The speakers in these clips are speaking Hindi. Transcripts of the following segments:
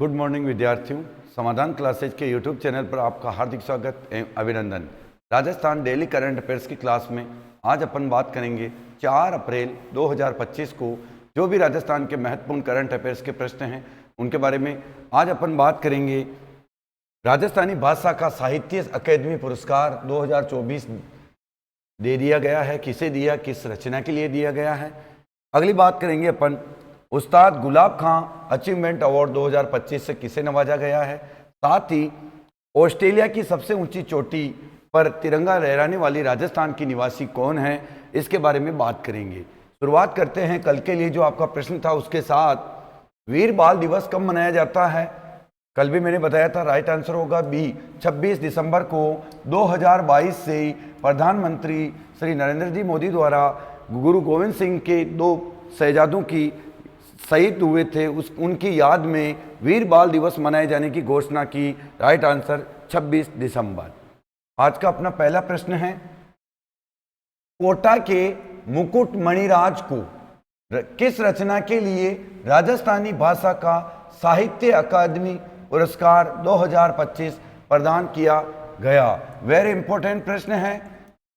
गुड मॉर्निंग विद्यार्थियों, समाधान क्लासेज के यूट्यूब चैनल पर आपका हार्दिक स्वागत एवं अभिनंदन। राजस्थान डेली करंट अफेयर्स की क्लास में आज अपन बात करेंगे 4 अप्रैल 2025 को जो भी राजस्थान के महत्वपूर्ण करंट अफेयर्स के प्रश्न हैं उनके बारे में आज अपन बात करेंगे। राजस्थानी भाषा का साहित्य अकादमी पुरस्कार 2024 दे दिया गया है। किसे दिया, किस रचना के लिए दिया गया है। अगली बात करेंगे अपन उस्ताद गुलाब खां अचीवमेंट अवार्ड 2025 से किसे नवाजा गया है। साथ ही ऑस्ट्रेलिया की सबसे ऊंची चोटी पर तिरंगा लहराने वाली राजस्थान की निवासी कौन है, इसके बारे में बात करेंगे। शुरुआत करते हैं कल के लिए जो आपका प्रश्न था उसके साथ। वीर बाल दिवस कब मनाया जाता है? कल भी मैंने बताया था, राइट आंसर होगा बी, 26 दिसंबर को 2022 से प्रधानमंत्री श्री नरेंद्र जी मोदी द्वारा गुरु गोविंद सिंह के 2 शहजादों की शहीद हुए थे उनकी याद में वीर बाल दिवस मनाए जाने की घोषणा की। राइट आंसर 26 दिसंबर। आज का अपना पहला प्रश्न है, कोटा के मुकुट मणिराज को किस रचना के लिए राजस्थानी भाषा का साहित्य अकादमी पुरस्कार 2025 प्रदान किया गया? वेरी इंपॉर्टेंट प्रश्न है,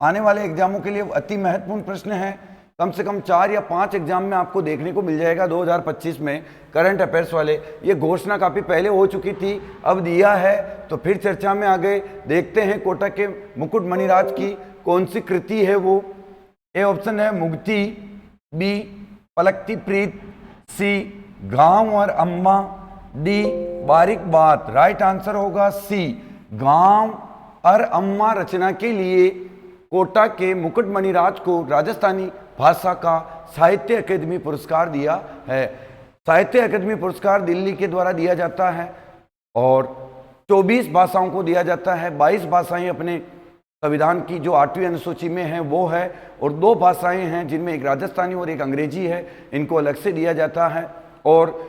आने वाले एग्जामों के लिए अति महत्वपूर्ण प्रश्न है। कम से कम 4 या 5 एग्जाम में आपको देखने को मिल जाएगा 2025 में करंट अफेयर्स वाले। ये घोषणा काफ़ी पहले हो चुकी थी, अब दिया है तो फिर चर्चा में आ गए। देखते हैं कोटा के मुकुट मणिराज की कौन सी कृति है वो। ए ऑप्शन है मुक्ति, बी पलकती प्रीत, सी गांव और अम्मा, डी बारीक बात। राइट आंसर होगा सी, गांव और अम्मा रचना के लिए कोटा के मुकुट मणिराज को राजस्थानी भाषा का साहित्य अकादमी पुरस्कार दिया है। साहित्य अकादमी पुरस्कार दिल्ली के द्वारा दिया जाता है और 24 भाषाओं को दिया जाता है। 22 भाषाएं अपने संविधान की जो 8वीं अनुसूची में है वो है, और 2 भाषाएं हैं जिनमें एक राजस्थानी और एक अंग्रेजी है, इनको अलग से दिया जाता है। और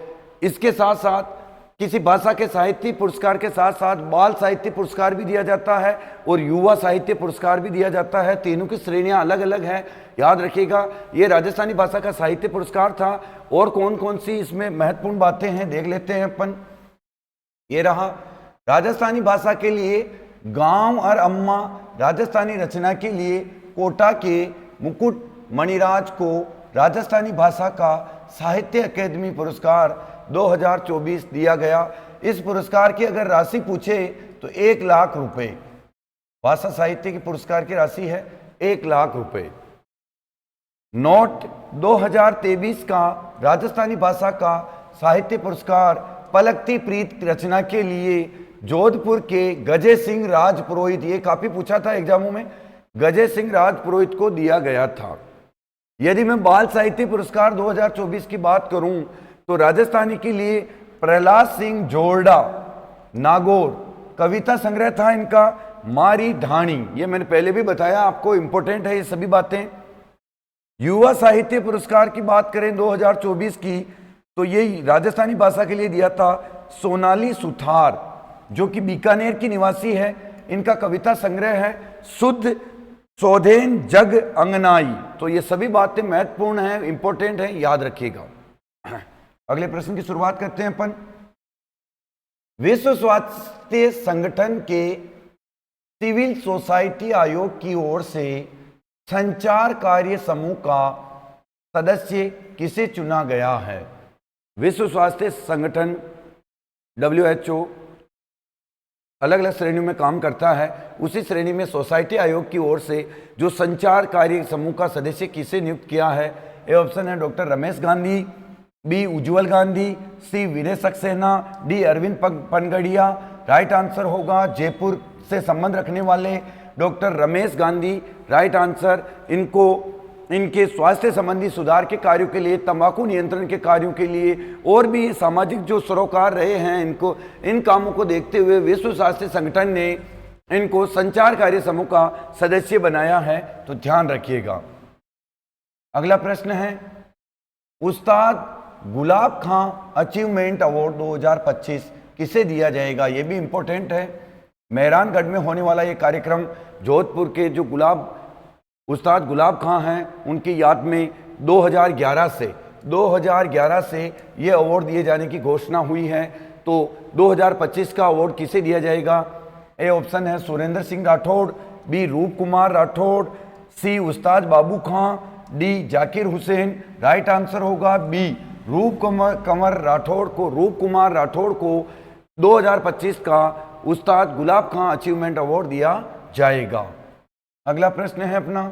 इसके साथ साथ किसी भाषा के साहित्य पुरस्कार के साथ साथ बाल साहित्य पुरस्कार भी दिया जाता है और युवा साहित्य पुरस्कार भी दिया जाता है। तीनों की श्रेणियां अलग अलग हैं, याद रखिएगा। ये राजस्थानी भाषा का साहित्य पुरस्कार था। और कौन कौन सी इसमें महत्वपूर्ण बातें हैं देख लेते हैं अपन। ये रहा राजस्थानी भाषा के लिए गांव और अम्मा राजस्थानी रचना के लिए कोटा के मुकुट मणिराज को राजस्थानी भाषा का साहित्य अकादमी पुरस्कार 2024 दिया गया। इस पुरस्कार की अगर राशि पूछे तो 1 लाख रुपए, भाषा साहित्य की पुरस्कार की राशि है 1 लाख रुपए। नोट 2023 का राजस्थानी भाषा का साहित्य पुरस्कार पलकती प्रीत रचना के लिए जोधपुर के गजे सिंह राजपुरोहित, ये काफी पूछा था एग्जामों में, गजे सिंह राजपुरोहित को दिया गया था। यदि मैं बाल साहित्य पुरस्कार 2024 की बात करूं तो राजस्थानी के लिए प्रहलाद सिंह जोरडा नागौर कविता संग्रह था इनका, मारी ढाणी, ये मैंने पहले भी बताया आपको, इंपॉर्टेंट है ये सभी बातें। युवा साहित्य पुरस्कार की बात करें 2024 की तो ये राजस्थानी भाषा के लिए दिया था सोनाली सुथार, जो कि बीकानेर की निवासी है। इनका कविता संग्रह है शुद्ध सौधेन जग अंगनाई। तो ये सभी बातें महत्वपूर्ण हैं, इंपॉर्टेंट हैं, याद रखिएगा। अगले प्रश्न की शुरुआत करते हैं अपन। विश्व स्वास्थ्य संगठन के सिविल सोसाइटी आयोग की ओर से संचार कार्य समूह का सदस्य किसे चुना गया है? विश्व स्वास्थ्य संगठन WHO अलग अलग श्रेणियों में काम करता है, उसी श्रेणी में सोसाइटी आयोग की ओर से जो संचार कार्य समूह का सदस्य किसे नियुक्त किया है? ए ऑप्शन है doctor Ramesh Gandhi, B Ujjwal Gandhi, C Vinay Saxena, D Arvind Panagariya. Right answer होगा जयपुर से संबंध रखने वाले doctor Ramesh Gandhi. Right answer. इनको इनके स्वास्थ्य संबंधी सुधार के कार्यों के लिए, तंबाकू नियंत्रण के कार्यों के लिए और भी सामाजिक जो सरोकार रहे हैं, इनको इन कामों को देखते हुए विश्व स्वास्थ्य संगठन ने इनको संचार कार्य समूह का सदस्य बनाया है, तो ध्यान रखिएगा। अगला प्रश्न है, उस्ताद गुलाब खां अचीवमेंट अवार्ड 2025 किसे दिया जाएगा? ये भी इंपॉर्टेंट है। मेहरानगढ़ में होने वाला ये कार्यक्रम जोधपुर के जो उस्ताद गुलाब खां हैं उनकी याद में 2011 से 2011 से ये अवार्ड दिए जाने की घोषणा हुई है। तो 2025 का अवार्ड किसे दिया जाएगा? ए ऑप्शन है Surendra Singh Rathore, B Roop Kumar Rathore, C Ustad Babu Khan, D Zakir Hussain. Right answer होगा बी रूप कुमार राठौड़ को 2025 का उस्ताद गुलाब खां अचीवमेंट अवार्ड दिया जाएगा। अगला प्रश्न है अपना,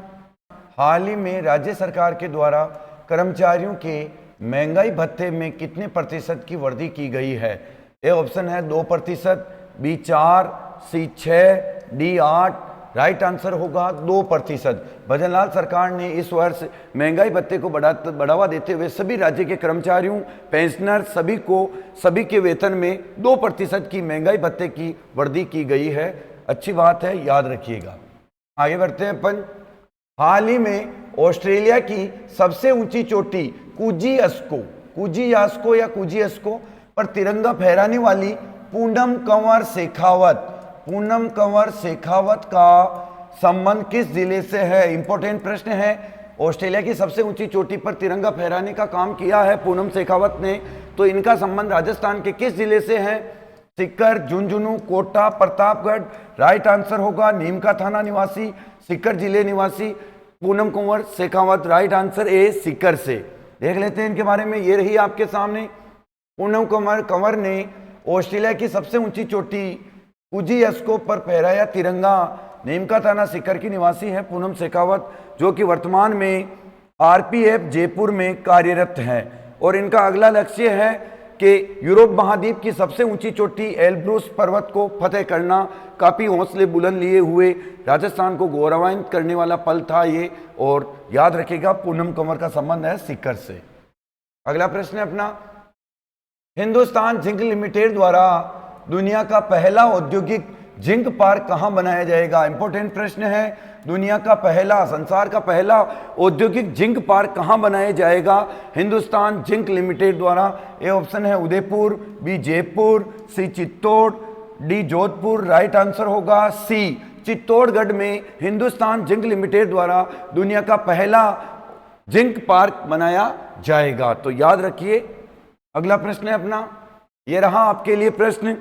हाल ही में राज्य सरकार के द्वारा कर्मचारियों के महंगाई भत्ते में कितने प्रतिशत की वृद्धि की गई है? ए ऑप्शन है 2%, बी 4, सी 6, डी 8। राइट आंसर होगा 2%। भजनलाल सरकार ने इस वर्ष महंगाई भत्ते को बढ़ावा देते हुए सभी राज्य के कर्मचारियों, पेंशनर सभी के वेतन में 2% की महंगाई भत्ते की वृद्धि की गई है। अच्छी बात है, याद रखिएगा। आगे बढ़ते हैं अपन। हाल ही में ऑस्ट्रेलिया की सबसे ऊंची चोटी कुजी पर तिरंगा फहराने वाली पूनम कंवर शेखावत का संबंध किस जिले से है? इंपॉर्टेंट प्रश्न है। ऑस्ट्रेलिया की सबसे ऊंची चोटी पर तिरंगा फहराने का काम किया है पूनम शेखावत ने, तो इनका संबंध राजस्थान के किस जिले से है? सीकर, झुंझुनू, कोटा, प्रतापगढ़। राइट आंसर होगा नीमका थाना निवासी, सीकर जिले निवासी Poonam Kanwar Shekhawat. Right answer A Sikar से। देख लेते हैं इनके बारे में। ये रही आपके सामने पूनम कंवर ने ऑस्ट्रेलिया की सबसे ऊंची चोटी कुजी पर फहराया तिरंगा। नीमका थाना सीकर की निवासी है पूनम शेखावत, जो कि वर्तमान में आरपीएफ जयपुर में कार्यरत है। और इनका अगला लक्ष्य है कि यूरोप महाद्वीप की सबसे ऊंची चोटी एल्ब्रूस पर्वत को फतेह करना। काफी हौसले बुलंद लिए हुए राजस्थान को गौरवान्वित करने वाला पल था ये। और याद रखिएगा पूनम कंवर का संबंध है सीकर से। अगला प्रश्न है अपना, हिंदुस्तान जिंक लिमिटेड द्वारा दुनिया का पहला औद्योगिक जिंक पार्क कहां बनाया जाएगा? इंपॉर्टेंट प्रश्न है। संसार का पहला औद्योगिक जिंक पार्क कहां बनाया जाएगा हिंदुस्तान जिंक लिमिटेड द्वारा? ए ऑप्शन है Udaipur, B Jaipur, C Chittor, D Jodhpur. Right answer होगा सी चित्तौड़गढ़ में हिंदुस्तान जिंक लिमिटेड द्वारा दुनिया का पहला जिंक पार्क बनाया जाएगा। तो याद रखिए। अगला प्रश्न है अपना, ये रहा आपके लिए प्रश्न।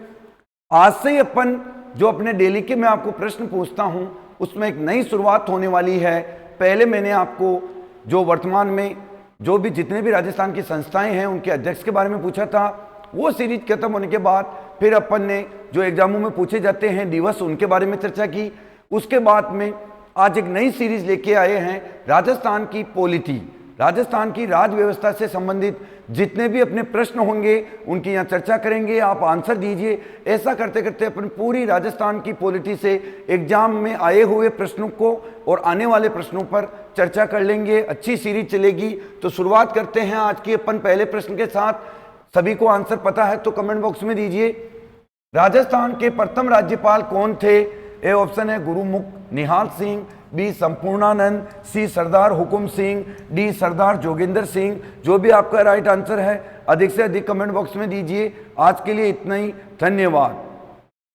आज से अपन जो अपने डेली के मैं आपको प्रश्न पूछता हूं उसमें एक नई शुरुआत होने वाली है। पहले मैंने आपको जो वर्तमान में जो भी जितने भी राजस्थान की संस्थाएं हैं उनके अध्यक्ष के बारे में पूछा था। वो सीरीज खत्म होने के बाद फिर अपन ने जो एग्जामों में पूछे जाते हैं दिवस उनके बारे में चर्चा की। उसके बाद में आज एक नई सीरीज लेके आए हैं राजस्थान की पॉलिटी, राजस्थान की राज व्यवस्था से संबंधित जितने भी अपने प्रश्न होंगे उनकी यहाँ चर्चा करेंगे, आप आंसर दीजिए। ऐसा करते करते अपन पूरी राजस्थान की पॉलिटी से एग्जाम में आए हुए प्रश्नों को और आने वाले प्रश्नों पर चर्चा कर लेंगे। अच्छी सीरीज चलेगी। तो शुरुआत करते हैं आज की अपन पहले प्रश्न के साथ। सभी को आंसर पता है तो कमेंट बॉक्स में दीजिए। राजस्थान के प्रथम राज्यपाल कौन थे? ए ऑप्शन है गुरुमुख निहाल सिंह, बी संपूर्णानंद, सी सरदार हुकुम सिंह, डी सरदार जोगेंद्र सिंह। जो भी आपका राइट आंसर है अधिक से अधिक कमेंट बॉक्स में दीजिए। आज के लिए इतना ही, धन्यवाद।